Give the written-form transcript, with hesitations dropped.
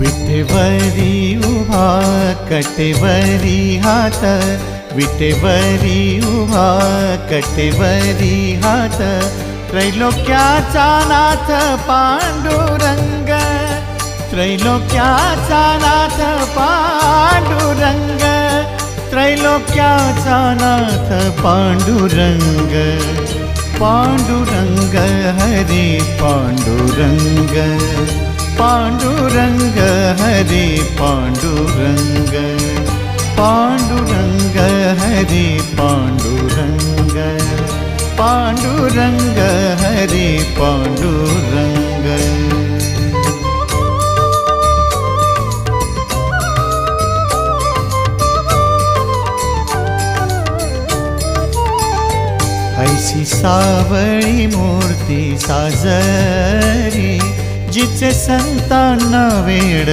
विटेवरी उभा कटेवरी हात, विटेवरी उभा कटेवरी हात, त्रैलोक्याचा नाथ पांडुरंग, त्रैलोक्याचा नाथ पांडुरंग, त्रैलोक्याचा नाथ पांडुरंग, पांडुरंग हरे पांडुरंग, पांडुरंग हरे पांडुरंग, पांडुरंग हरे पांडुरंग, पांडुरंग हरे पांडुरंग। ऐसी सावळी मूर्ती साजरी, जिचे संतांना वेड